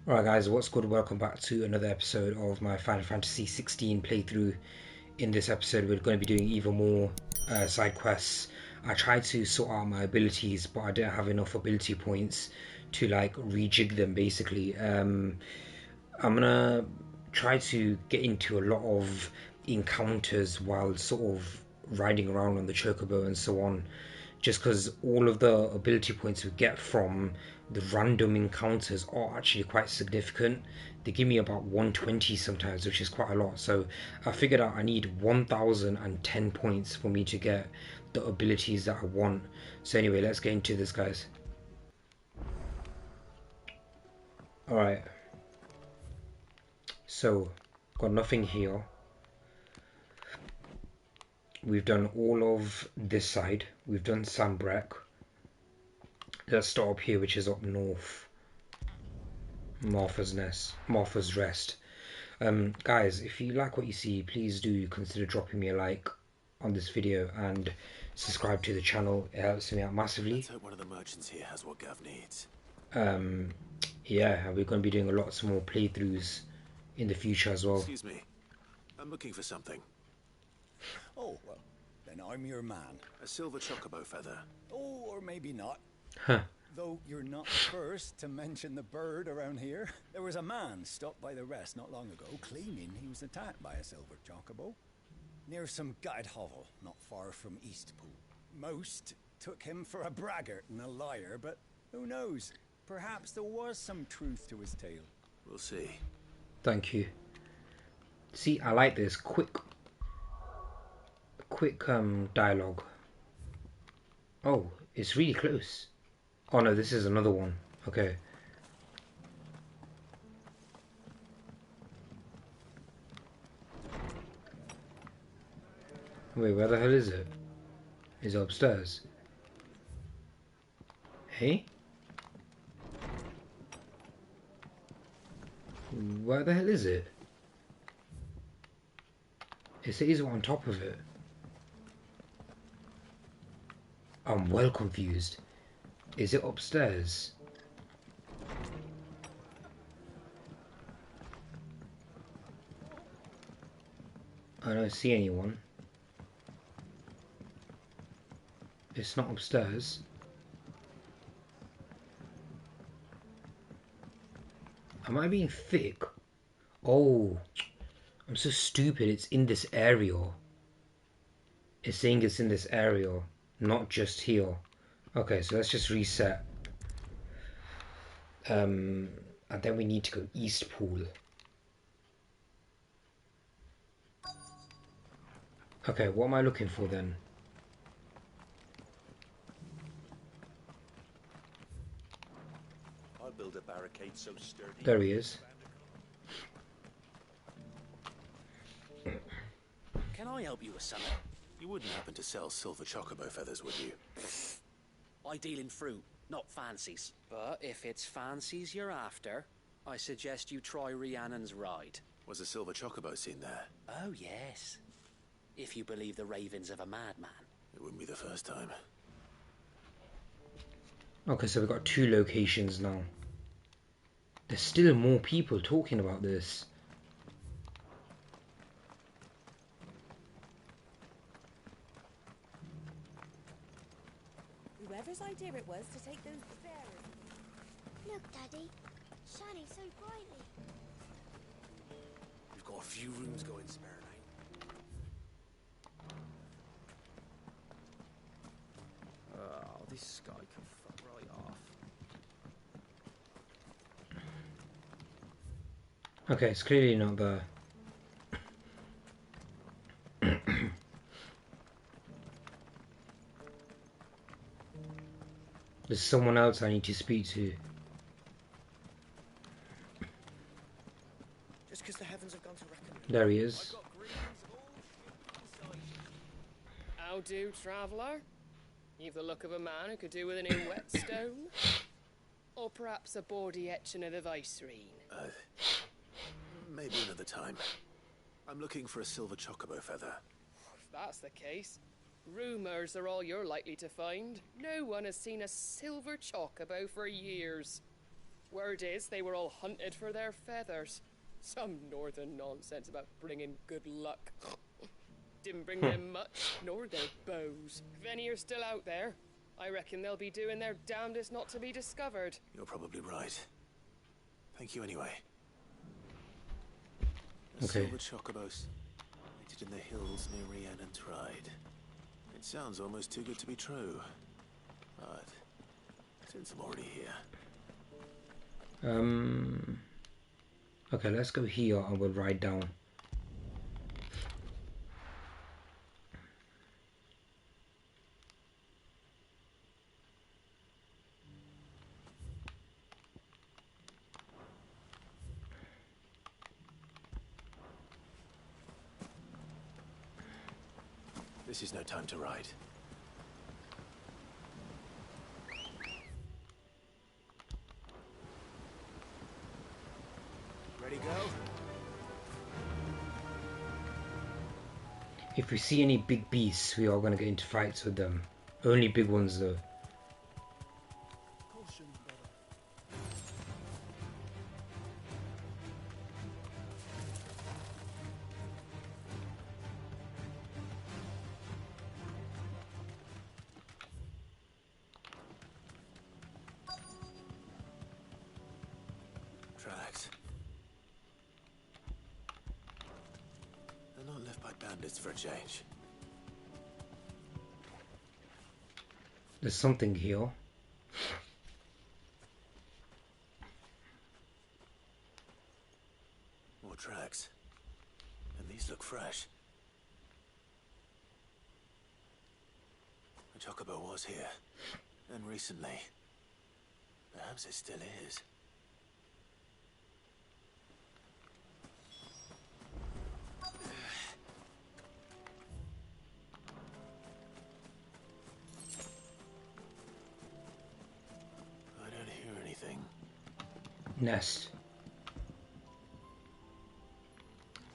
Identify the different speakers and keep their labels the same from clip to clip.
Speaker 1: Alright guys, what's good? Welcome back to another episode of my Final Fantasy 16 playthrough. In this episode we're going to be doing even more side quests. I tried to sort out my abilities, but I didn't have enough ability points to like rejig them basically. I'm gonna try to get into a lot of encounters while sort of riding around on the chocobo and so on, just because all of the ability points we get from the random encounters are actually quite significant. They give me about 120 sometimes, which is quite a lot. So I figured out I need 1010 points for me to get the abilities that I want. So anyway, let's get into this, guys. Alright, so got nothing here. We've done all of this side. We've done Sambrek. Let's start up here, which is up north. Martha's Rest. Guys, if you like what you see, please do consider dropping me a like on this video and subscribe to the channel. It helps me out massively.
Speaker 2: Let's hope one of the merchants here has what Gav needs.
Speaker 1: Yeah, we're going to be doing lots more playthroughs in the future as well.
Speaker 2: Excuse me, I'm looking for something.
Speaker 3: Oh, well, then I'm your man.
Speaker 2: A silver chocobo feather.
Speaker 3: Oh, or maybe not.
Speaker 1: Huh.
Speaker 3: Though you're not the first to mention the bird around here. There was a man stopped by the rest not long ago, claiming he was attacked by a silver chocobo near some guide hovel not far from Eastpool. Most took him for a braggart and a liar, but who knows? Perhaps there was some truth to his tale.
Speaker 2: We'll see.
Speaker 1: Thank you. See, I like this quick dialogue. Oh, it's really close. Oh no, this is another one. Okay. Wait, where the hell is it? Is it upstairs? Hey? Where the hell is it? It says on top of it. I'm well confused. Is it upstairs? I don't see anyone. It's not upstairs. Am I being thick? Oh, I'm so stupid. It's in this area. It's saying it's in this area, not just here. Okay, so let's just reset. And then we need to go Eastpool. Okay, what am I looking for then?
Speaker 2: I'll build a barricade so sturdy.
Speaker 1: There he is.
Speaker 4: Can I help you with something?
Speaker 2: You wouldn't happen to sell silver chocobo feathers, would you?
Speaker 4: I deal in fruit, not fancies. But if it's fancies you're after, I suggest you try Rhiannon's ride.
Speaker 2: Was a silver chocobo seen there?
Speaker 4: Oh, yes. If you believe the ravings of a madman.
Speaker 2: It wouldn't be the first time.
Speaker 1: Okay, so we've got 2 locations now. There's still more people talking about this.
Speaker 5: Whoever's idea it was to take those bearers.
Speaker 6: Look, Daddy. Shining so brightly.
Speaker 2: We've got a few rooms going spare now.
Speaker 7: Oh, this guy can fuck right off.
Speaker 1: Okay, it's clearly not there. There's someone else I need to speak to.
Speaker 7: Just because the heavens have gone to reckon.
Speaker 1: There he is.
Speaker 8: How do, traveller? You've the look of a man who could do with a new whetstone. Or perhaps a bawdy etching of the Vicerine.
Speaker 2: Maybe another time. I'm looking for a silver chocobo feather.
Speaker 8: If that's the case, rumours are all you're likely to find. No one has seen a silver chocobo for years. Word is they were all hunted for their feathers. Some northern nonsense about bringing good luck. Didn't bring them much, nor their bows. If any are still out there, I reckon they'll be doing their damnedest not to be discovered.
Speaker 2: You're probably right. Thank you anyway.
Speaker 1: Okay.
Speaker 2: Silver chocobos, sighted in the hills near Rhiannon's Ride. It sounds almost too good to be true. But since I'm already here,
Speaker 1: Okay, let's go here and we'll ride down.
Speaker 2: this is no time to ride. Ready, go?
Speaker 1: If we see any big beasts, we are going to get into fights with them. Only big ones though.
Speaker 2: Tracks. They're not left by bandits for a change.
Speaker 1: There's something here.
Speaker 2: More tracks. And these look fresh. The chocobo was here. And recently. Perhaps it still is. I don't hear anything.
Speaker 1: Nest.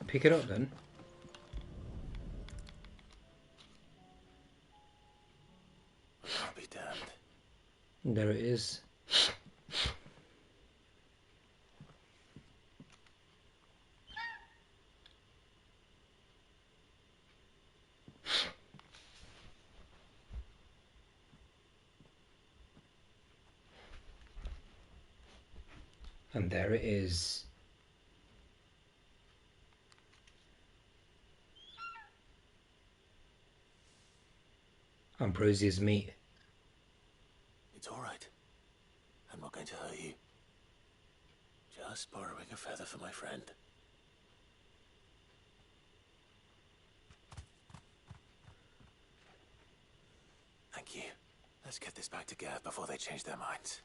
Speaker 1: Pick it up then.
Speaker 2: I'll be damned.
Speaker 1: There it is. And there it is. Ambrosia's meat.
Speaker 2: It's all right. I'm not going to hurt you. Just borrowing a feather for my friend. Thank you. Let's get this back to Gav before they change their minds.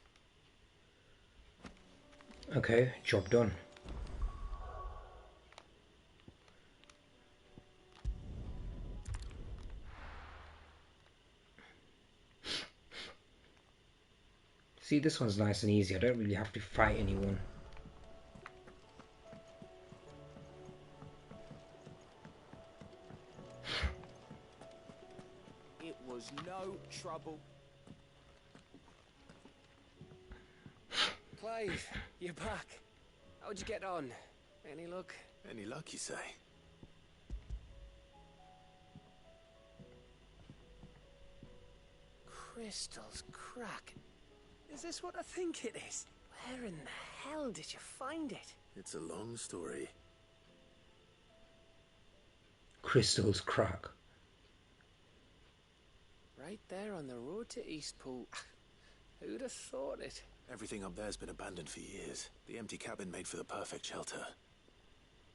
Speaker 1: Okay, job done. See, this one's nice and easy. I don't really have to fight anyone.
Speaker 7: It was no trouble.
Speaker 4: Clive, you're back. How'd you get on? Any luck?
Speaker 2: Any luck, you say?
Speaker 4: Crystals cracking. Is this what I think it is? Where in the hell did you find it?
Speaker 2: It's a long story.
Speaker 1: Crystals crack.
Speaker 4: Right there on the road to Eastpool. Who'd have thought it?
Speaker 2: Everything up there's been abandoned for years. The empty cabin made for the perfect shelter.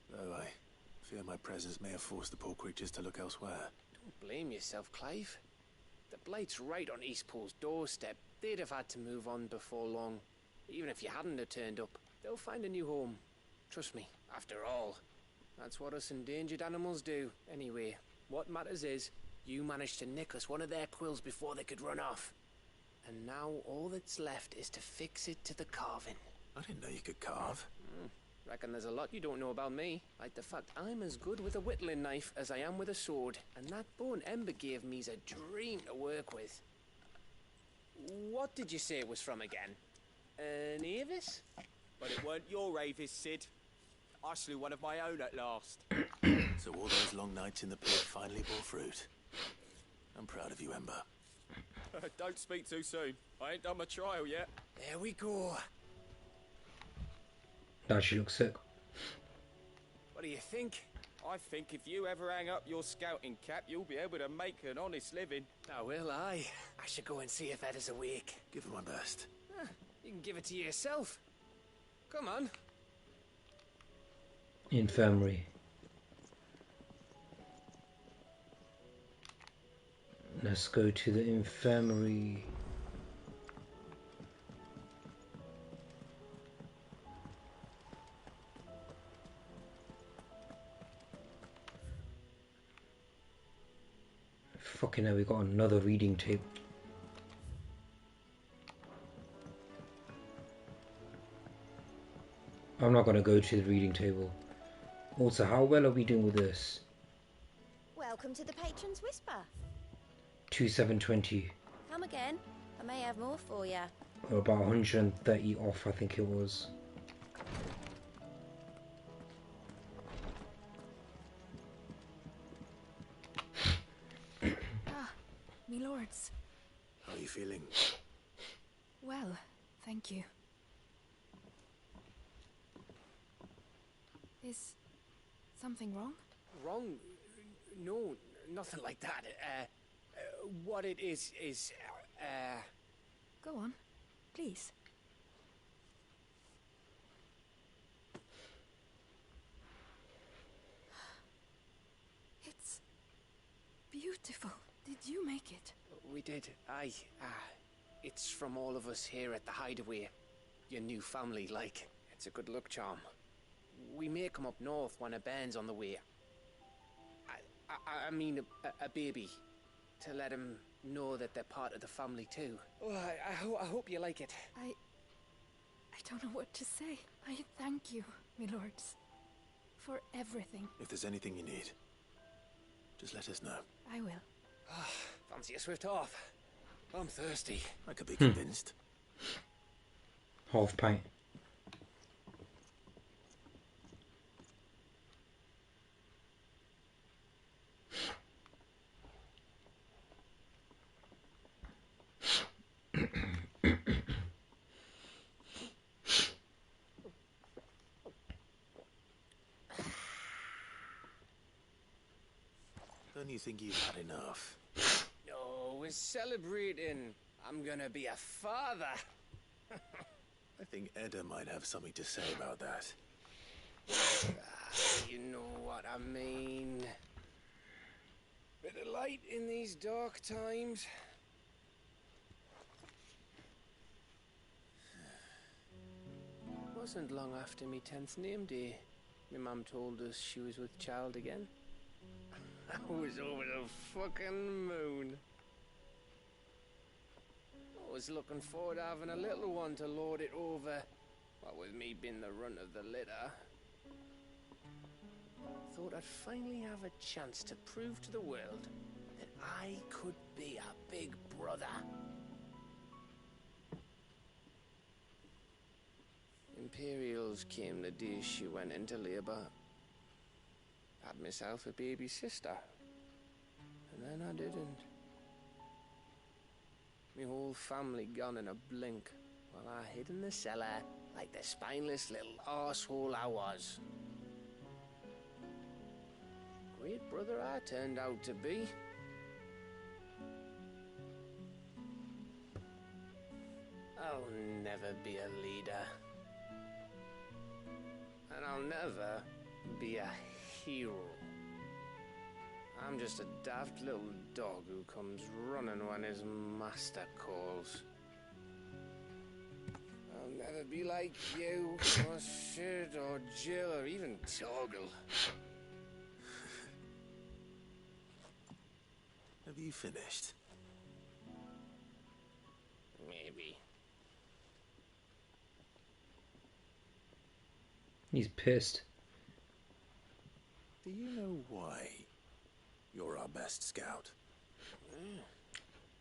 Speaker 2: Though I fear my presence may have forced the poor creatures to look elsewhere.
Speaker 4: Don't blame yourself, Clive. The Blight's right on Eastpool's doorstep. They'd have had to move on before long. Even if you hadn't have turned up, they'll find a new home. Trust me, after all. That's what us endangered animals do. Anyway, what matters is, you managed to nick us one of their quills before they could run off. And now all that's left is to fix it to the carving.
Speaker 2: I didn't know you could carve.
Speaker 4: Reckon there's a lot you don't know about me. Like the fact I'm as good with a whittling knife as I am with a sword. And that bone Ember gave me's a dream to work with. What did you say it was from again? An Avis?
Speaker 7: But it weren't your Avis, Sid. I slew one of my own at last.
Speaker 2: So all those long nights in the pit finally bore fruit. I'm proud of you, Ember.
Speaker 7: Don't speak too soon. I ain't done my trial yet.
Speaker 4: There we go.
Speaker 1: That she looks sick.
Speaker 4: What do you think?
Speaker 7: I think if you ever hang up your scouting cap, you'll be able to make an honest living.
Speaker 4: Oh, will I? I should go and see if Ed is awake.
Speaker 2: Give it my best.
Speaker 4: You can give it to yourself. Come on.
Speaker 1: Infirmary. Let's go to the infirmary. Fucking hell, we got another reading tape. I'm not gonna go to the reading table. Also, how well are we doing with this?
Speaker 5: Welcome to the Patron's Whisper.
Speaker 1: 2720.
Speaker 5: Come again. I may have more for you.
Speaker 1: Or about 130 off, I think it was.
Speaker 9: Me lords.
Speaker 2: How are you feeling?
Speaker 9: Well, thank you. Is something wrong?
Speaker 4: Wrong? No, nothing like that. What it is,
Speaker 9: Go on, please. It's beautiful. Did you make it?
Speaker 4: we did. Aye. It's from all of us here at the Hideaway. Your new family, like. It's a good luck charm. We may come up north when a band's on the way. I mean a baby. To let him know that they're part of the family too. Oh, I hope you like it.
Speaker 9: I don't know what to say. I thank you, me lords, for everything.
Speaker 2: If there's anything you need, just let us know.
Speaker 9: I will.
Speaker 4: Fancy a swift off. I'm thirsty.
Speaker 2: I could be convinced.
Speaker 1: Half pint.
Speaker 2: Don't you think you've had enough?
Speaker 4: No, we're celebrating. I'm gonna be a father.
Speaker 2: I think Edda might have something to say about that.
Speaker 4: You know what I mean. Bit of light in these dark times. Wasn't long after me 10th name day. My mum told us she was with child again. I was over the fucking moon. I was looking forward to having a little one to lord it over. What with me being the runt of the litter. Thought I'd finally have a chance to prove to the world that I could be a big brother. Imperials came the day she went into labour. Had myself a baby sister. And then I didn't. My whole family gone in a blink, while I hid in the cellar like the spineless little arsehole I was. Great brother I turned out to be. I'll never be a leader. And I'll never be a hero. I'm just a daft little dog who comes running when his master calls. I'll never be like you, or Sid, or Jill, or even Torgal.
Speaker 2: Have you finished?
Speaker 4: Maybe.
Speaker 1: He's pissed.
Speaker 2: Do you know why you're our best scout?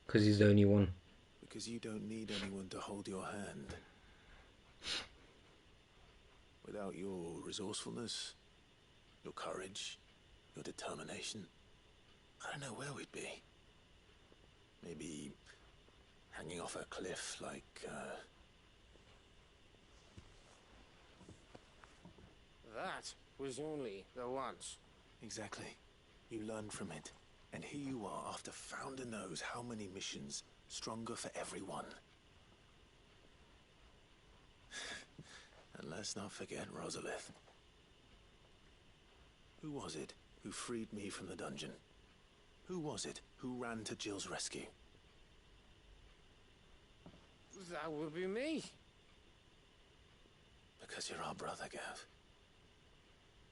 Speaker 1: Because he's the only one.
Speaker 2: Because you don't need anyone to hold your hand. Without your resourcefulness, your courage, your determination, I don't know where we'd be. Maybe hanging off a cliff like,
Speaker 4: That was only the once.
Speaker 2: Exactly. You learned from it. And here you are, after founder knows how many missions, stronger for everyone. And let's not forget Rosalith. Who was it who freed me from the dungeon? Who was it who ran to Jill's rescue?
Speaker 4: That would be me.
Speaker 2: Because you're our brother, Gav.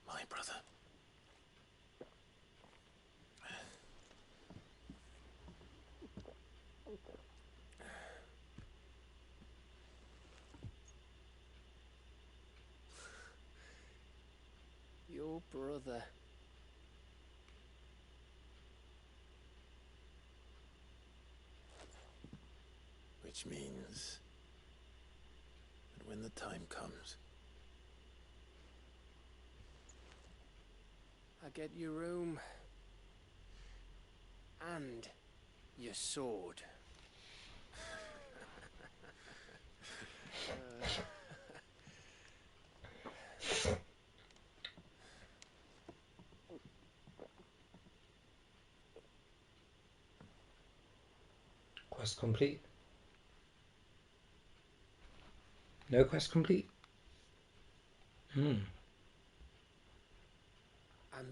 Speaker 2: My brother.
Speaker 4: Your brother.
Speaker 2: Which means that when the time comes,
Speaker 4: I get your room. And your sword.
Speaker 1: Quest complete. No quest complete.
Speaker 4: I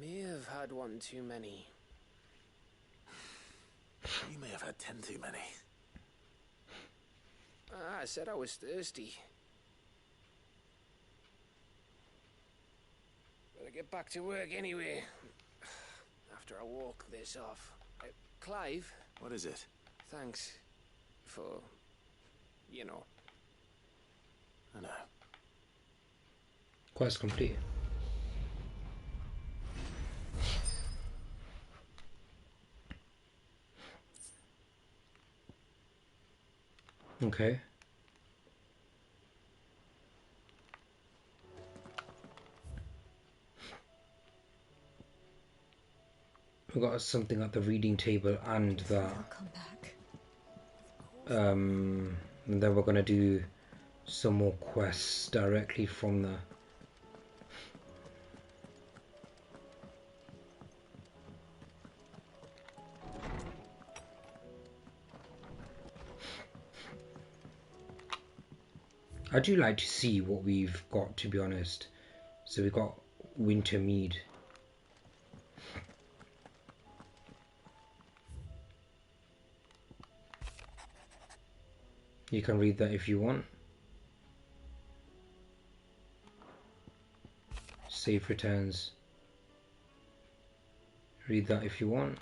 Speaker 4: may have had one too many.
Speaker 2: you may have had 10 too many.
Speaker 4: I said I was thirsty. Better get back to work anyway. After I walk this off. Clive?
Speaker 2: What is it?
Speaker 4: Thanks for, you know.
Speaker 2: I know.
Speaker 1: Quest complete. Okay. We got something at the reading table and that.
Speaker 9: I'll come back.
Speaker 1: And then we're gonna do some more quests directly from the. I do like to see what we've got, to be honest. So we got Winter Mead. You can read that if you want. Safe returns. Read that if you want.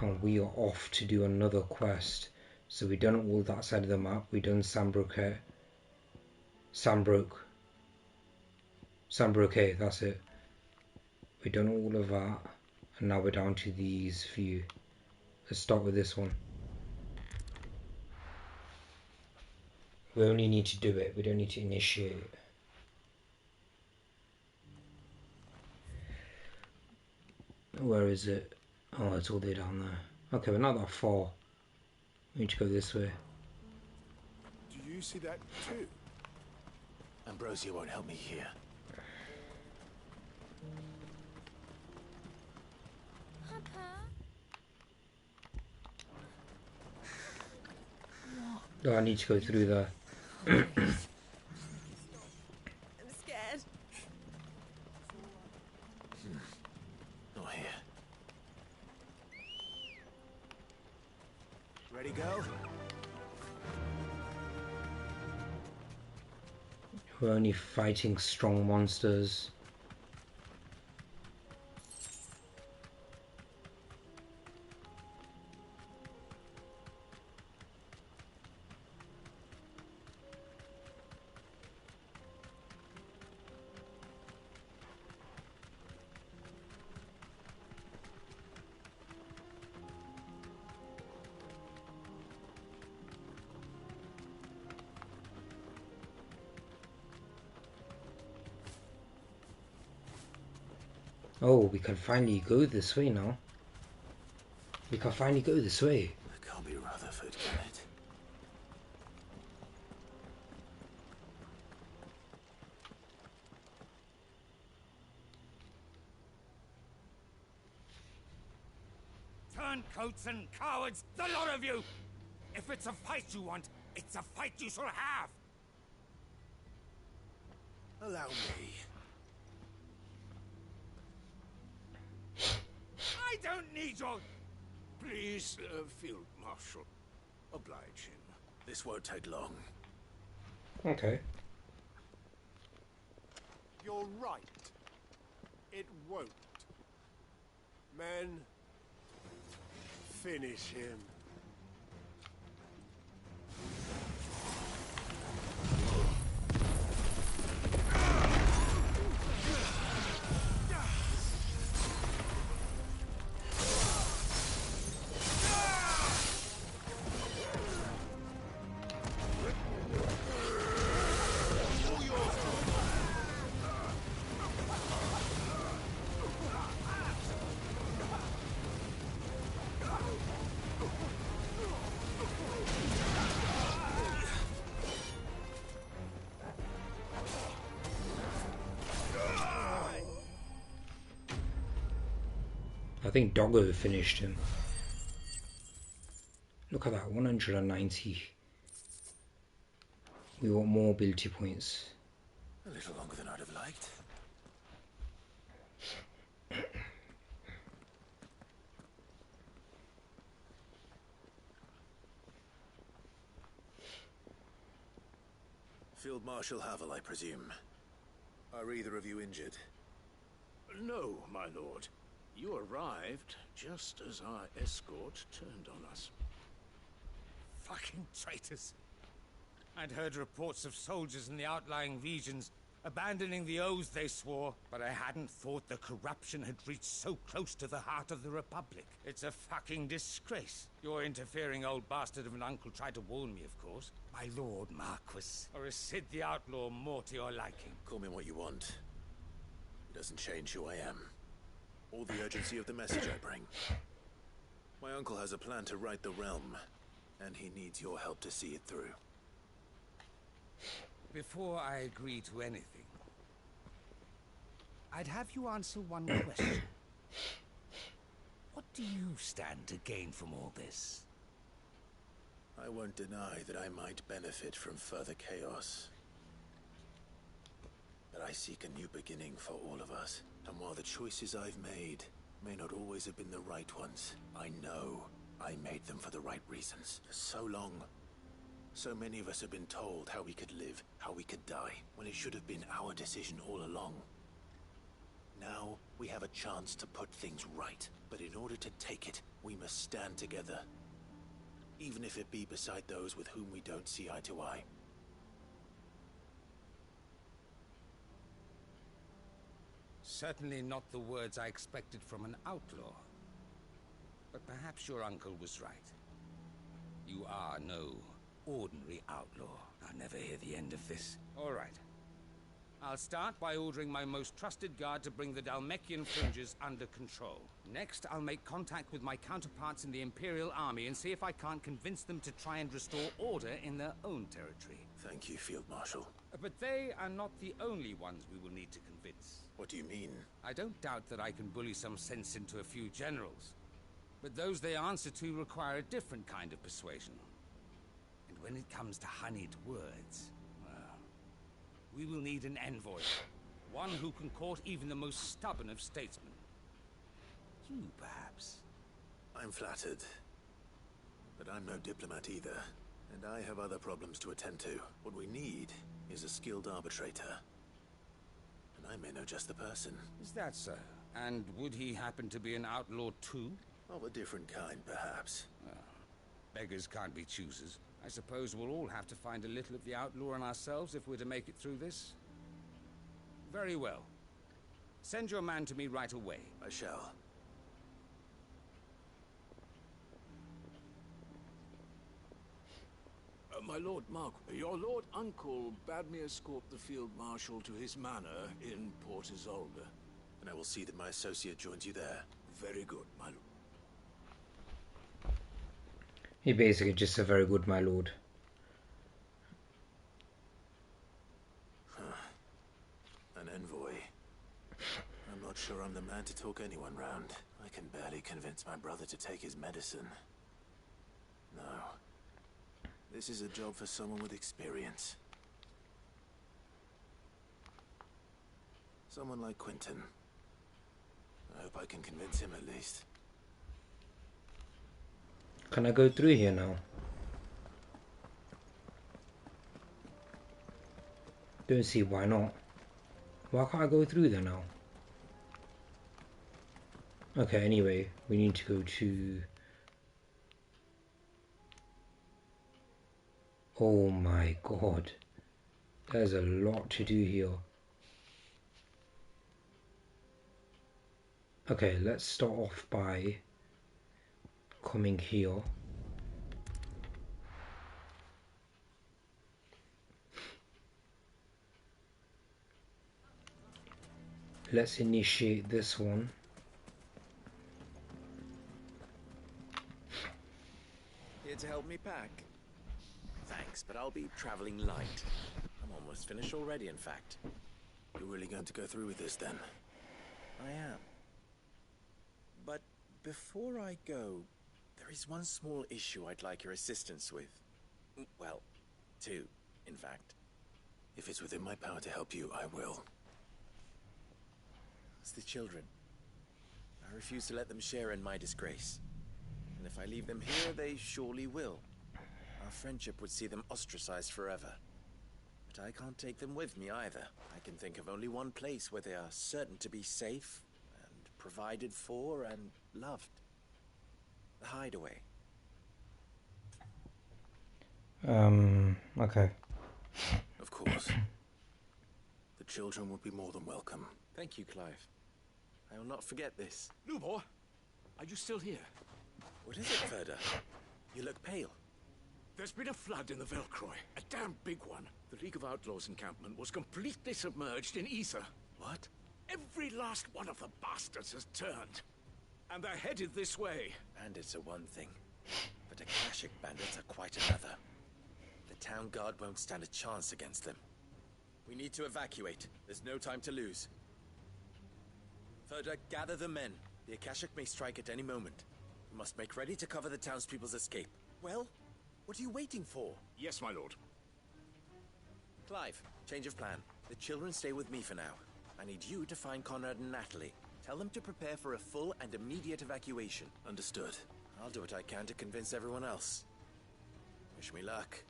Speaker 1: And we are off to do another quest. So we've done all that side of the map. We've done Sambrook, that's it. We've done all of that. And now we're down to these few. Let's start with this one. We only need to do it. We don't need to initiate it. Where is it? Oh, it's all the way down there. Okay, we're not that far. We need to go this way.
Speaker 2: Do you see that too? Ambrosia won't help me here.
Speaker 1: Oh, I need to go through there.
Speaker 9: I'm scared.
Speaker 2: Not here. Ready, go?
Speaker 1: We're only fighting strong monsters. Oh, we can finally go this way now. We can finally go this way.
Speaker 2: That can't be Rutherford, can it?
Speaker 10: Turncoats and cowards, the lot of you! If it's a fight you want, it's a fight you shall have!
Speaker 2: Allow me.
Speaker 10: I don't need your...
Speaker 11: Please, Field Marshal, oblige him.
Speaker 2: This won't take long.
Speaker 1: Okay.
Speaker 11: You're right. It won't. Men, finish him.
Speaker 1: I think Doggo finished him. Look at that, 190. We want more ability points.
Speaker 2: A little longer than I'd have liked. Field Marshal Havel, I presume. Are either of you injured?
Speaker 11: No, my lord. You arrived just as our escort turned on us.
Speaker 10: Fucking traitors. I'd heard reports of soldiers in the outlying regions abandoning the oaths they swore, but I hadn't thought the corruption had reached so close to the heart of the Republic. It's a fucking disgrace. Your interfering old bastard of an uncle tried to warn me, of course. My lord Marquis. Or is Sid the Outlaw more to your liking?
Speaker 2: Call me what you want. It doesn't change who I am. Or the urgency of the message I bring. My uncle has a plan to right the realm, and he needs your help to see it through.
Speaker 10: Before I agree to anything, I'd have you answer one question. What do you stand to gain from all this?
Speaker 2: I won't deny that I might benefit from further chaos. But I seek a new beginning for all of us. And while the choices I've made may not always have been the right ones, I know I made them for the right reasons. For so long, so many of us have been told how we could live, how we could die, when it should have been our decision all along. Now, we have a chance to put things right. But in order to take it, we must stand together. Even if it be beside those with whom we don't see eye to eye.
Speaker 10: Certainly not the words I expected from an outlaw. But perhaps your uncle was right. You are no ordinary outlaw. I'll never hear the end of this. All right. I'll start by ordering my most trusted guard to bring the Dalmekian fringes under control. Next, I'll make contact with my counterparts in the Imperial Army and see if I can't convince them to try and restore order in their own territory.
Speaker 2: Thank you, Field Marshal.
Speaker 10: But they are not the only ones we will need to convince.
Speaker 2: What do you mean?
Speaker 10: I don't doubt that I can bully some sense into a few generals. But those they answer to require a different kind of persuasion. And when it comes to honeyed words, well, we will need an envoy. One who can court even the most stubborn of statesmen. You, perhaps.
Speaker 2: I'm flattered. But I'm no diplomat either. And I have other problems to attend to. What we need is a skilled arbitrator. And I may know just the person.
Speaker 10: Is that so? And would he happen to be an outlaw too?
Speaker 2: Of a different kind, perhaps.
Speaker 10: Well, beggars can't be choosers. I suppose we'll all have to find a little of the outlaw in ourselves if we're to make it through this. Very well. Send your man to me right away.
Speaker 2: I shall.
Speaker 11: My Lord Mark, your Lord Uncle bade me escort the Field Marshal to his manor in Port Isolde.
Speaker 2: and I will see that my associate joins you there.
Speaker 11: Very good, my lord.
Speaker 1: He basically just said very good, my lord.
Speaker 2: An envoy. I'm not sure I'm the man to talk anyone round. I can barely convince my brother to take his medicine. No. This is a job for someone with experience. Someone like Quentin. I hope I can convince him at least.
Speaker 1: Can I go through here now? Don't see why not. Why can't I go through there now? Okay, anyway, we need to go to... Oh my god. There's a lot to do here. Okay, let's start off by coming here. Let's initiate this one.
Speaker 7: Here to help me pack? Thanks, but I'll be traveling light. I'm almost finished already, in fact.
Speaker 2: You're really going to go through with this then?
Speaker 7: I am. But before I go, there is one small issue I'd like your assistance with. Well, two, in fact.
Speaker 2: If it's within my power to help you, I will.
Speaker 7: It's the children. I refuse to let them share in my disgrace. And if I leave them here, they surely will. Our friendship would see them ostracized forever. But I can't take them with me either. I can think of only one place where they are certain to be safe, and provided for, and loved. The Hideaway.
Speaker 1: Okay.
Speaker 2: Of course. The children would be more than welcome.
Speaker 7: Thank you, Clive. I will not forget this.
Speaker 11: Lubor, are you still here?
Speaker 7: What is it, Ferda? You look pale.
Speaker 11: There's been a flood in the Velcroy. A damn big one. The League of Outlaws encampment was completely submerged in ether.
Speaker 7: What?
Speaker 11: Every last one of the bastards has turned. And they're headed this way.
Speaker 7: Bandits are one thing, but Akashic bandits are quite another. The town guard won't stand a chance against them. We need to evacuate. There's no time to lose. Ferda, gather the men. The Akashic may strike at any moment. We must make ready to cover the townspeople's escape. Well, what are you waiting for?
Speaker 11: Yes, my lord.
Speaker 7: Clive, change of plan. The children stay with me for now. I need you to find Conrad and Natalie. Tell them to prepare for a full and immediate evacuation.
Speaker 2: Understood.
Speaker 7: I'll do what I can to convince everyone else. Wish me luck.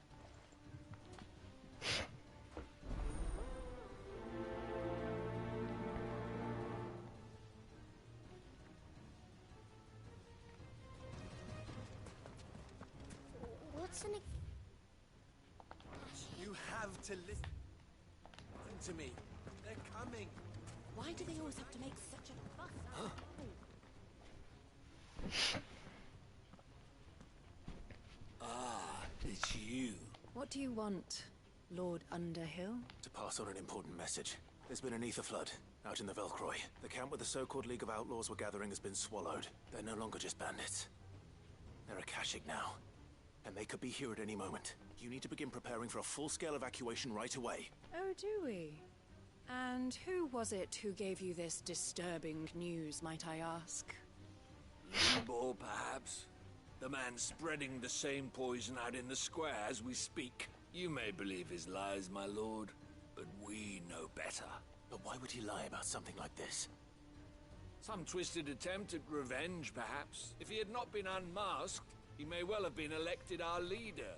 Speaker 6: What's an...
Speaker 7: You have to listen to me. They're coming.
Speaker 5: Why do they always have to make such a fuss?
Speaker 11: Ah, it's you.
Speaker 9: What do you want, Lord Underhill?
Speaker 2: To pass on an important message. There's been an ether flood out in the Velcroy. The camp where the so-called League of Outlaws were gathering has been swallowed. They're no longer just bandits. They're Akashic now. And they could be here at any moment. You need to begin preparing for a full-scale evacuation right away.
Speaker 9: Oh, do we? And who was it who gave you this disturbing news, might I ask?
Speaker 11: Lubor, perhaps. The man spreading the same poison out in the square as we speak. You may believe his lies, my lord, but we know better.
Speaker 2: But why would he lie about something like this?
Speaker 11: Some twisted attempt at revenge, perhaps. If he had not been unmasked, he may well have been elected our leader.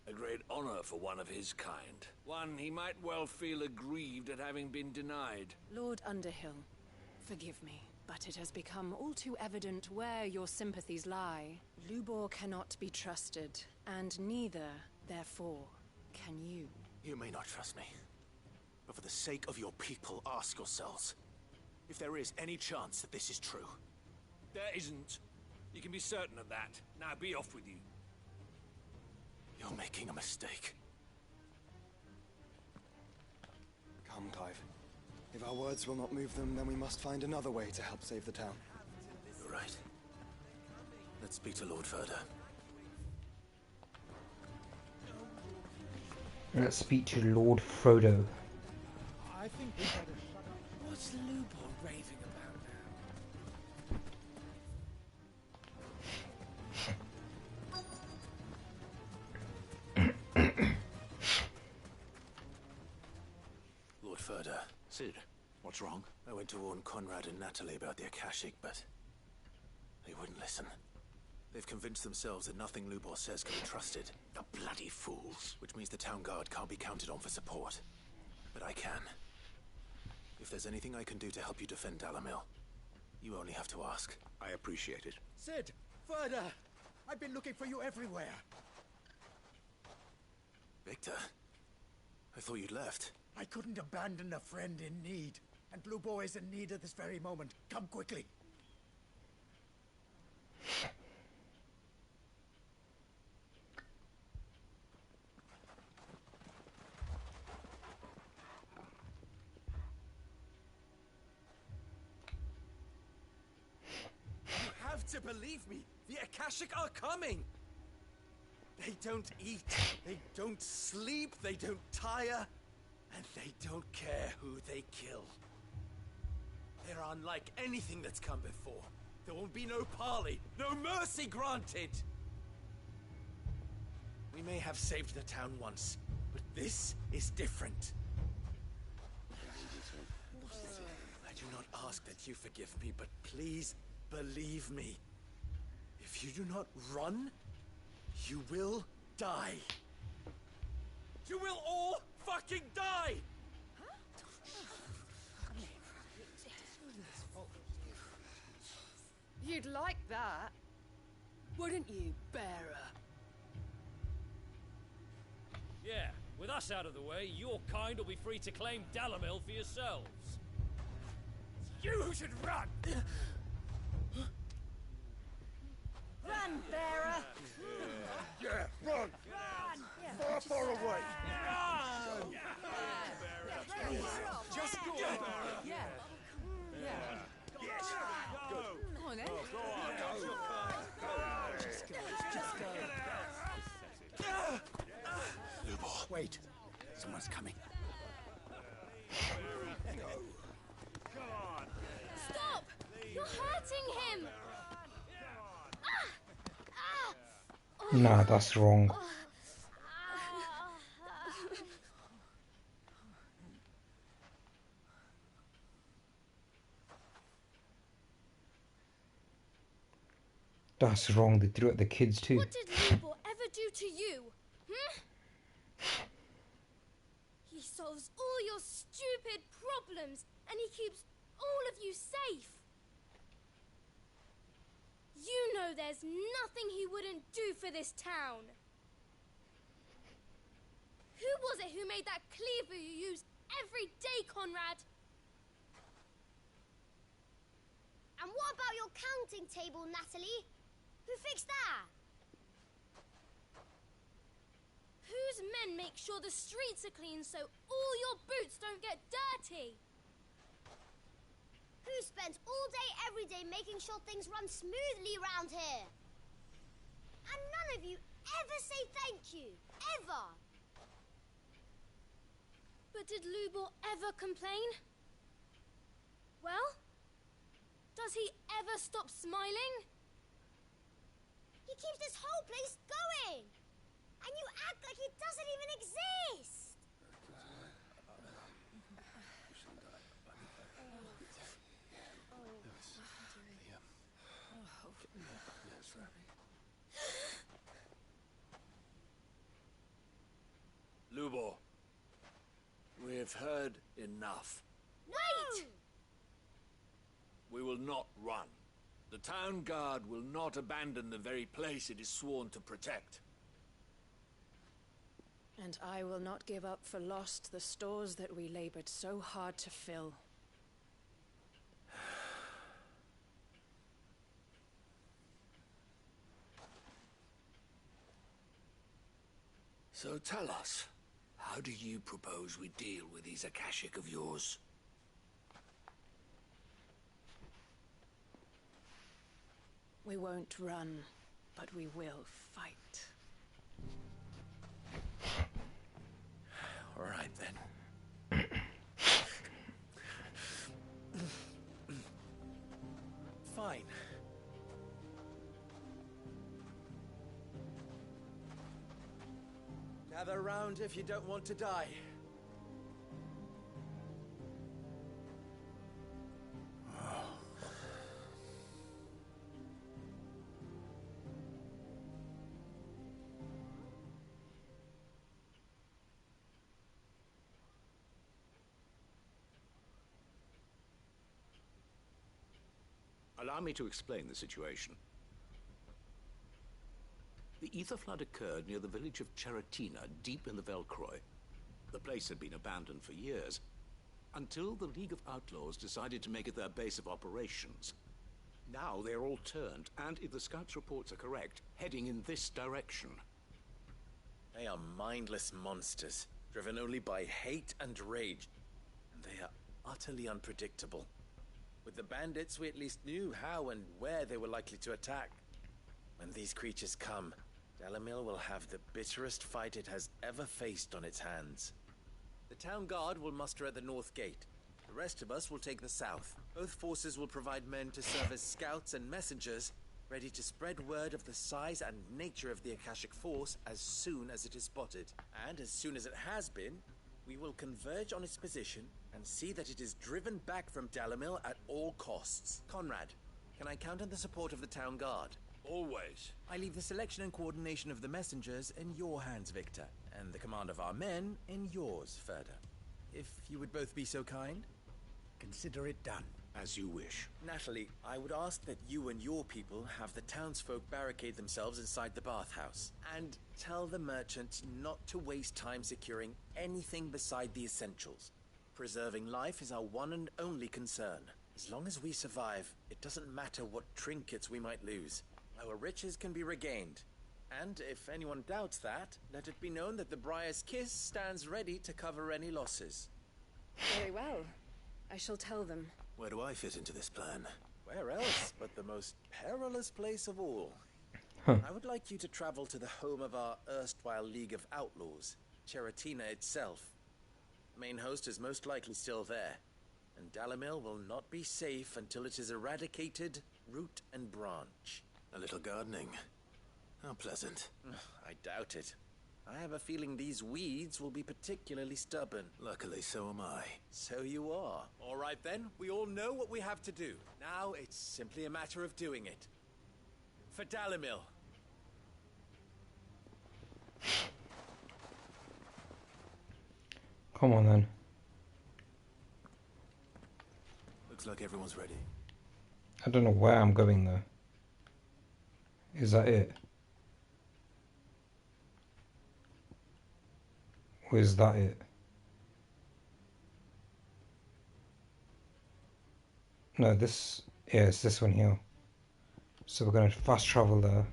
Speaker 11: A great honor for one of his kind. One he might well feel aggrieved at having been denied.
Speaker 9: Lord Underhill, forgive me, but it has become all too evident where your sympathies lie. Lubor cannot be trusted, and neither, therefore, can you.
Speaker 2: You may not trust me. But for the sake of your people, ask yourselves if there is any chance that this is true.
Speaker 11: There isn't. You can be certain of that. Now be off with you.
Speaker 2: You're making a mistake.
Speaker 3: Come, Clive.
Speaker 12: If our words will not move them, then we must find another way to help save the town.
Speaker 2: You're right. Let's speak to Lord Furder.
Speaker 1: Let's speak to Lord Frodo.
Speaker 13: I think we better shut up. What's Lubor raving about now?
Speaker 2: Lord Furder.
Speaker 11: Sid, what's wrong?
Speaker 2: I went to warn Conrad and Natalie about the Akashic, but they wouldn't listen. They've convinced themselves that nothing Lubor says can be trusted.
Speaker 11: The bloody fools.
Speaker 2: Which means the town guard can't be counted on for support. But I can. If there's anything I can do to help you defend Dalamil, you only have to ask.
Speaker 11: I appreciate it.
Speaker 13: Sid! Further! I've been looking for you everywhere.
Speaker 2: Victor? I thought you'd left.
Speaker 13: I couldn't abandon a friend in need. And Lubor is in need at this very moment. Come quickly.
Speaker 7: You have to believe me. The Akashic are coming. They don't eat, they don't sleep, they don't tire, and they don't care who they kill. They're unlike anything that's come before. There won't be no parley, no mercy granted. We may have saved the town once, but this is different. I do not ask that you forgive me, but please believe me. If you do not run, you will die. You will all fucking die!
Speaker 8: You'd like that, wouldn't you, bearer?
Speaker 14: Yeah, with us out of the way, your kind will be free to claim Dalamil for yourselves. It's you who should run!
Speaker 5: Run, bearer!
Speaker 13: Yeah, run!
Speaker 5: Run!
Speaker 13: Far away!
Speaker 5: Run!
Speaker 13: Just go!
Speaker 5: Yeah.
Speaker 13: Yes! Go!
Speaker 5: Come on, then.
Speaker 13: Just go.
Speaker 2: Lubor.
Speaker 13: Wait. Someone's coming.
Speaker 6: Stop! You're hurting him!
Speaker 1: Nah, that's wrong. That's wrong. They threw at the kids too.
Speaker 6: What did Lubor ever do to you? He solves all your stupid problems, and he keeps all of you safe. You know there's nothing he wouldn't do for this town. Who was it who made that cleaver you use every day, Conrad? And what about your counting table, Natalie? Who fixed that? Whose men make sure the streets are clean so all your boots don't get dirty? Who spends all day, every day making sure things run smoothly around here? And none of you ever say thank you. Ever. But did Lubor ever complain? Well, does he ever stop smiling? He keeps this whole place going. And you act like it doesn't even exist.
Speaker 11: Lubor, we've heard enough.
Speaker 6: Wait!
Speaker 11: We will not run. The town guard will not abandon the very place it is sworn to protect.
Speaker 9: And I will not give up for lost the stores that we labored so hard to fill.
Speaker 11: So tell us, how do you propose we deal with these Akashic of yours?
Speaker 9: We won't run, but we will fight.
Speaker 7: All right, then. Fine. Gather round if you don't want to die.
Speaker 11: Allow me to explain the situation. The ether flood occurred near the village of Cheratina, deep in the Velcroy. The place had been abandoned for years, until the League of Outlaws decided to make it their base of operations. Now they're all turned, and if the scouts' reports are correct, heading in this direction.
Speaker 7: They are mindless monsters, driven only by hate and rage. And they are utterly unpredictable. With the bandits, we at least knew how and where they were likely to attack. When these creatures come, Dalamil will have the bitterest fight it has ever faced on its hands. The town guard will muster at the north gate. The rest of us will take the south. Both forces will provide men to serve as scouts and messengers, ready to spread word of the size and nature of the Akashic force as soon as it is spotted. And as soon as it has been, we will converge on its position and see that it is driven back from Dalamil at all costs. Conrad, can I count on the support of the town guard?
Speaker 11: Always.
Speaker 7: I leave the selection and coordination of the messengers in your hands, Victor, and the command of our men in yours, Ferda. If you would both be so kind.
Speaker 13: Consider it done.
Speaker 11: As you wish.
Speaker 7: Natalie, I would ask that you and your people have the townsfolk barricade themselves inside the bathhouse. And tell the merchant not to waste time securing anything beside the essentials. Preserving life is our one and only concern. As long as we survive, it doesn't matter what trinkets we might lose. Our riches can be regained. And if anyone doubts that, let it be known that the Briar's Kiss stands ready to cover any losses.
Speaker 9: Very well. I shall tell them.
Speaker 2: Where do I fit into this plan?
Speaker 7: Where else but the most perilous place of all? I would like you to travel to the home of our erstwhile League of Outlaws, Cheratina itself. The main host is most likely still there, and Dalamil will not be safe until it is eradicated, root and branch.
Speaker 2: A little gardening. How pleasant.
Speaker 7: I doubt it. I have a feeling these weeds will be particularly stubborn.
Speaker 2: Luckily, so am I.
Speaker 7: So you are. All right then, we all know what we have to do. Now it's simply a matter of doing it. For Dalamil.
Speaker 1: Come on then.
Speaker 2: Looks like everyone's ready.
Speaker 1: I don't know where I'm going though. Is that it? Or is that it? No, this... yeah, it's this one here. So we're going to fast travel there.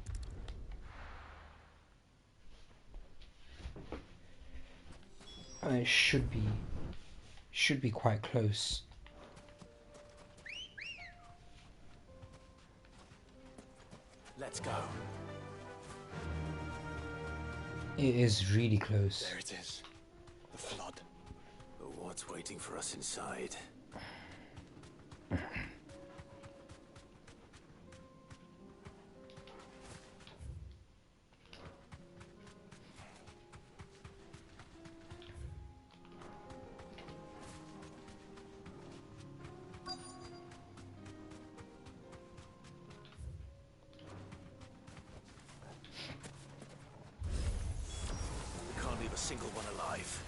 Speaker 1: And it should be quite close.
Speaker 7: Let's go.
Speaker 1: It is really close.
Speaker 2: There it is. The flood. But what's waiting for us inside? Can't leave a single one alive.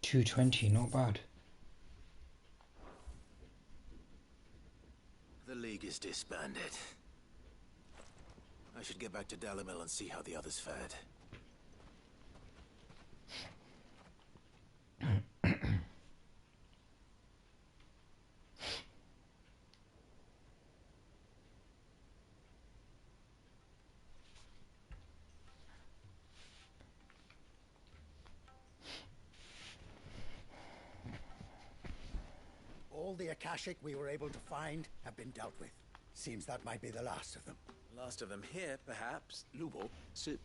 Speaker 1: 220, not bad.
Speaker 2: The League is disbanded. I should get back to Dalimil and see how the others fared.
Speaker 13: All the Akashic we were able to find have been dealt with. Seems that might be the last of them.
Speaker 7: Last of them here, perhaps.
Speaker 11: Lubo, Sir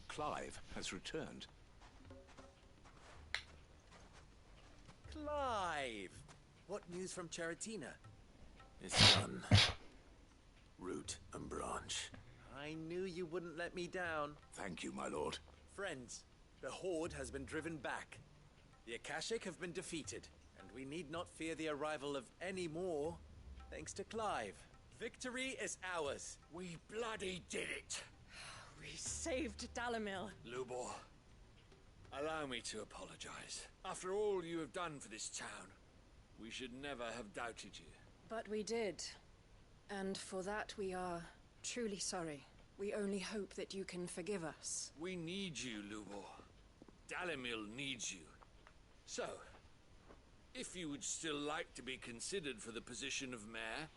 Speaker 11: Clive has returned.
Speaker 7: Clive! What news from Charatina?
Speaker 2: It's done. Root and branch.
Speaker 7: I knew you wouldn't let me down.
Speaker 11: Thank you, my lord.
Speaker 7: Friends, the Horde has been driven back. The Akashic have been defeated, and we need not fear the arrival of any more, thanks to Clive. Victory is ours.
Speaker 11: We bloody did it.
Speaker 9: We saved Dalimil.
Speaker 11: Lubor, allow me to apologize. After all you have done for this town, we should never have doubted you.
Speaker 9: But we did. And for that we are truly sorry. We only hope that you can forgive us.
Speaker 11: We need you, Lubor. Dalimil needs you. So, if you would still like to be considered for the position of mayor,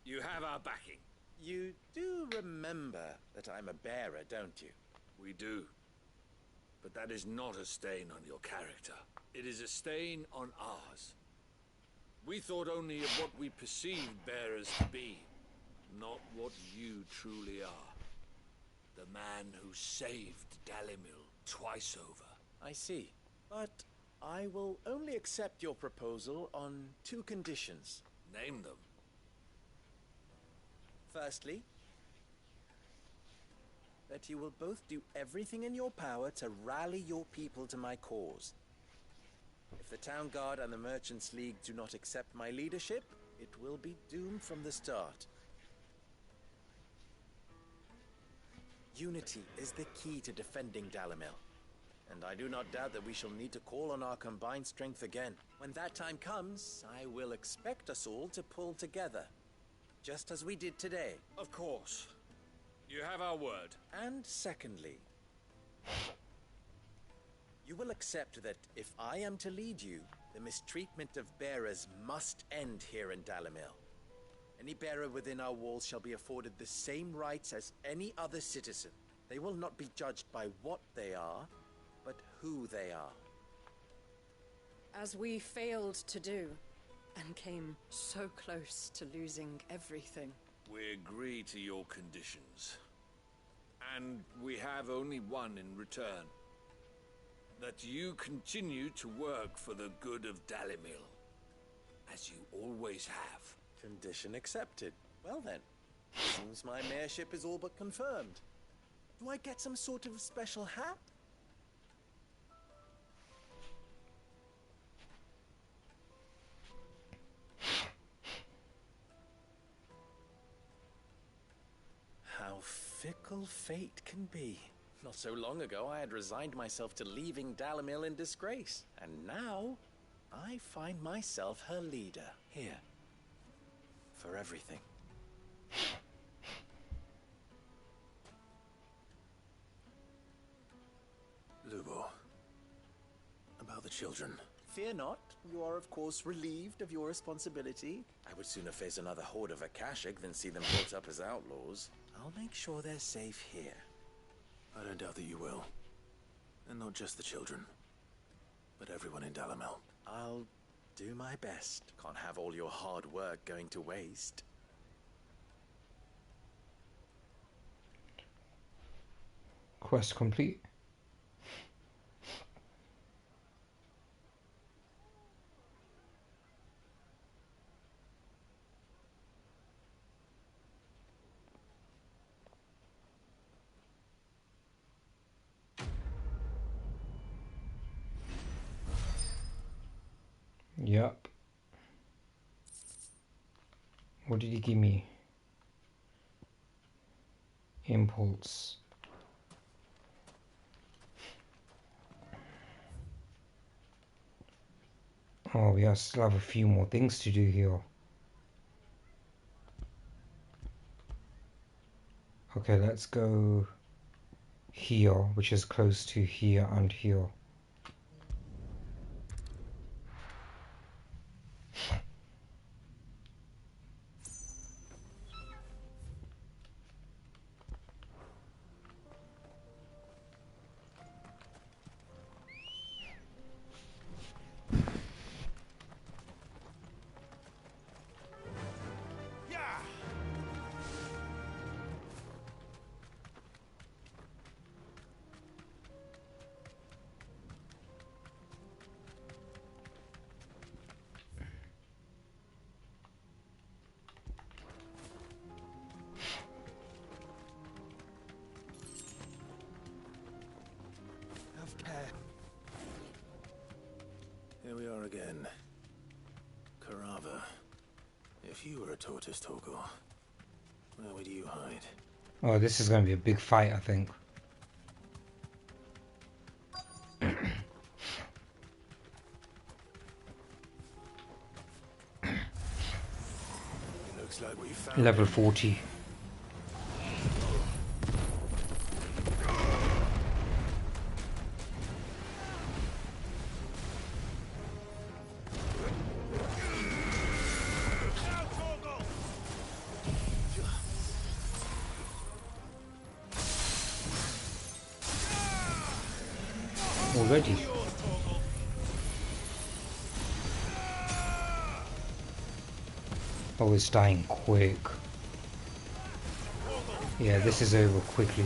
Speaker 11: you have our backing.
Speaker 7: You do remember that I'm a bearer, don't you?
Speaker 11: We do. But that is not a stain on your character. It is a stain on ours. We thought only of what we perceived bearers to be, not what you truly are. The man who saved Dalimil twice over.
Speaker 7: I see. But I will only accept your proposal on 2 conditions.
Speaker 11: Name them.
Speaker 7: Firstly, that you will both do everything in your power to rally your people to my cause. If the Town Guard and the Merchants League do not accept my leadership, it will be doomed from the start. Unity is the key to defending Dalimil, and I do not doubt that we shall need to call on our combined strength again. When that time comes, I will expect us all to pull together, just as we did today.
Speaker 11: Of course. You have our word.
Speaker 7: And secondly, you will accept that if I am to lead you, the mistreatment of bearers must end here in Dalimil. Any bearer within our walls shall be afforded the same rights as any other citizen. They will not be judged by what they are, but who they are.
Speaker 9: As we failed to do, and came so close to losing everything.
Speaker 11: We agree to your conditions. And we have only one in return. That you continue to work for the good of Dalimil, as you always have.
Speaker 7: Condition accepted. Well then, seems my mayorship is all but confirmed. Do I get some sort of special hat? How fickle fate can be. Not so long ago, I had resigned myself to leaving Dalimil in disgrace. And now, I find myself her leader. Here. For everything.
Speaker 2: Lubo, about the children.
Speaker 7: Fear not. You are, of course, relieved of your responsibility. I would sooner face another horde of Akashic than see them brought up as outlaws. I'll make sure they're safe here.
Speaker 2: I don't doubt that you will. And not just the children, but everyone in Dalimil.
Speaker 7: I'll do my best. Can't have all your hard work going to waste.
Speaker 1: Quest complete. Yep. What did he give me? Impulse. Oh, we still have a few more things to do here. Okay, let's go here, which is close to here and here.
Speaker 2: Here we are again. Carava. If you were a tortoise talker, where would you hide?
Speaker 1: Oh, this is going to be a big fight, I think.
Speaker 2: Looks like we found
Speaker 1: Level 40. Already. Oh, it's dying quick. Yeah, this is over quickly.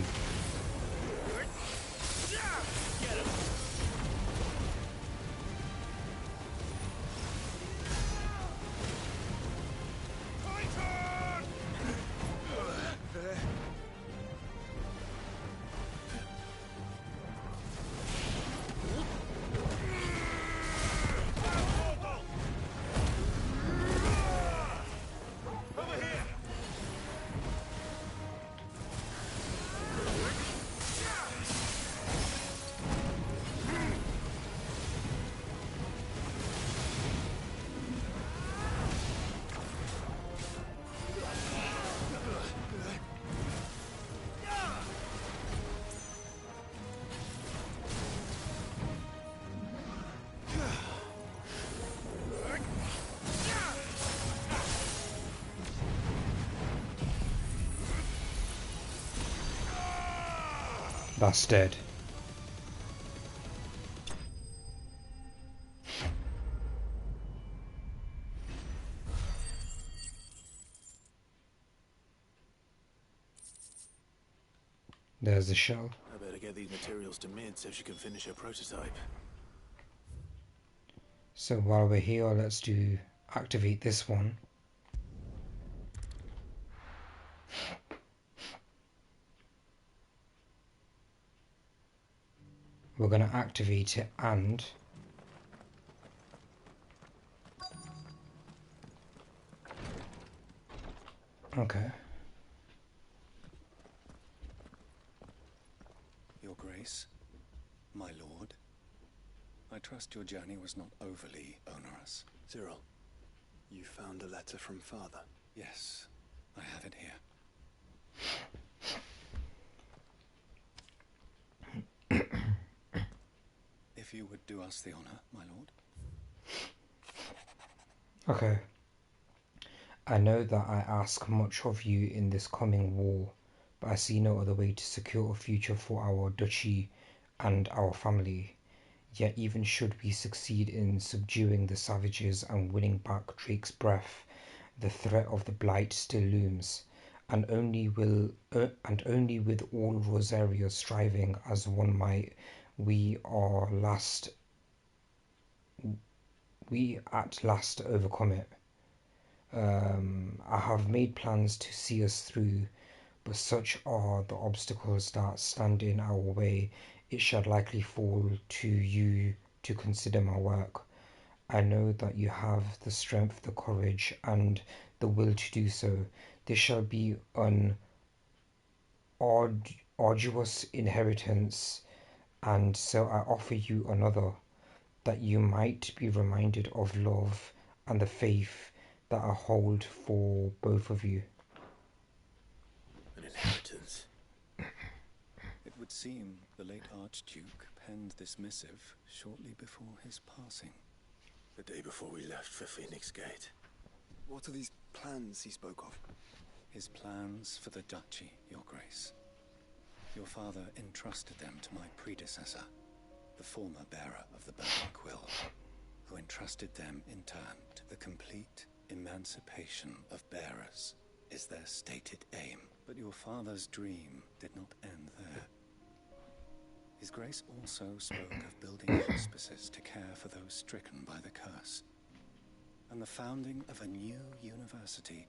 Speaker 1: That's dead. There's the shell.
Speaker 2: I better get these materials to Mid so she can finish her prototype.
Speaker 1: So while we're here, let's activate this one. We're going to activate it and okay.
Speaker 3: Your Grace, my lord, I trust your journey was not overly onerous.
Speaker 12: Cyril, you found a letter from Father?
Speaker 3: Yes, I have it here. If you would do us the honor, my lord.
Speaker 1: Okay. I know that I ask much of you in this coming war, but I see no other way to secure a future for our duchy and our family. Yet even should we succeed in subduing the savages and winning back Drake's breath, the threat of the Blight still looms, and only with all Rosaria striving as one might, we at last overcome it. I have made plans to see us through, but such are the obstacles that stand in our way, it shall likely fall to you to consider my work. I know that you have the strength, the courage, and the will to do so. This shall be an arduous inheritance, and so I offer you another. that you might be reminded of love and the faith that I hold for both of you.
Speaker 2: An inheritance.
Speaker 3: It would seem the late Archduke penned this missive shortly before his passing.
Speaker 2: The day before we left for Phoenix Gate.
Speaker 12: What are these plans he spoke of?
Speaker 3: His plans for the duchy, Your Grace. Your father entrusted them to my predecessor, the former bearer of the Burning Quill, who entrusted them in turn to the complete emancipation of bearers, is their stated aim. But your father's dream did not end there. His Grace also spoke of building hospices to care for those stricken by the curse, and the founding of a new university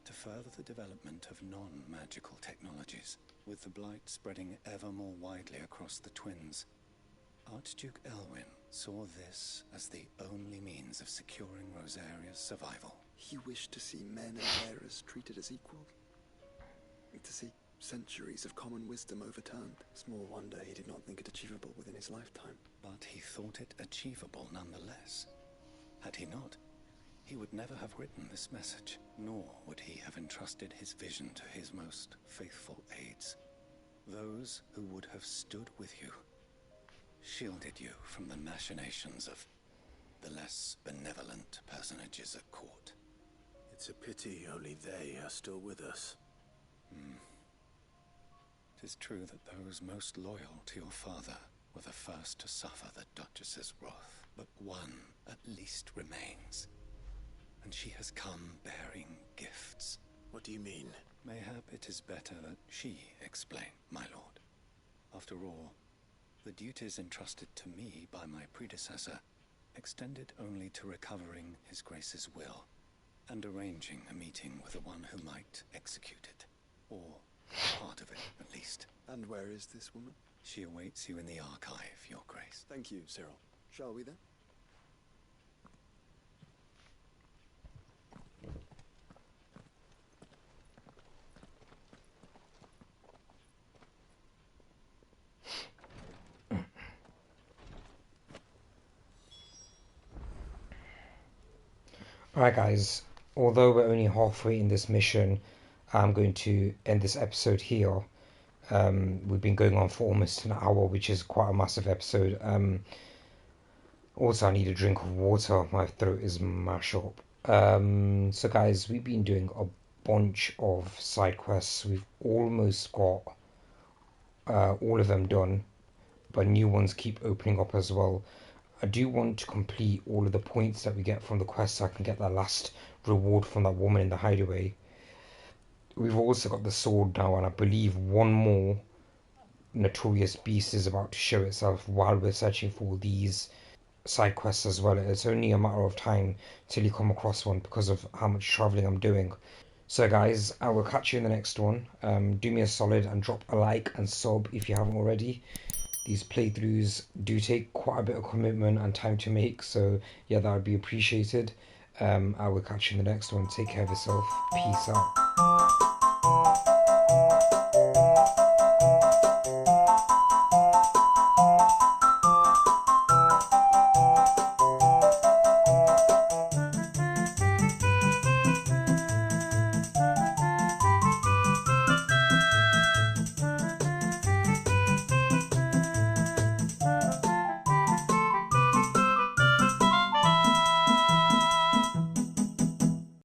Speaker 3: to further the development of non-magical technologies. With the blight spreading ever more widely across the twins, Archduke Elwyn saw this as the only means of securing Rosaria's survival.
Speaker 12: He wished to see men and bearers treated as equal. To see centuries of common wisdom overturned. Small wonder he did not think it achievable within his lifetime.
Speaker 3: But he thought it achievable nonetheless. Had he not, he would never have written this message, nor would he have entrusted his vision to his most faithful aides. Those who would have stood with you, shielded you from the machinations of the less benevolent personages at court.
Speaker 2: It's a pity only they are still with us.
Speaker 3: It is true that those most loyal to your father were the first to suffer the Duchess's wrath, but one at least remains. And she has come bearing gifts.
Speaker 2: What do you mean?
Speaker 3: Mayhap it is better that she explain, my lord. After all, the duties entrusted to me by my predecessor extended only to recovering His Grace's will and arranging a meeting with the one who might execute it, or part of it at least.
Speaker 12: And where is this woman?
Speaker 3: She awaits you in the archive, Your Grace.
Speaker 12: Thank you, Cyril. Shall we then?
Speaker 1: Alright guys, although we're only halfway in this mission, I'm going to end this episode here. We've been going on for almost an hour, which is quite a massive episode. Also, I need a drink of water. My throat is mashed up. So guys, we've been doing a bunch of side quests. We've almost got all of them done, but new ones keep opening up as well. I do want to complete all of the points that we get from the quest so I can get that last reward from that woman in the hideaway. We've also got the sword now, and I believe one more notorious beast is about to show itself while we're searching for these side quests as well. It's only a matter of time till you come across one because of how much traveling I'm doing. So guys, I will catch you in the next one. Do me a solid and drop a like and sub if you haven't already. These playthroughs do take quite a bit of commitment and time to make, so yeah, that would be appreciated. I will catch you in the next one. Take care of yourself. Peace out.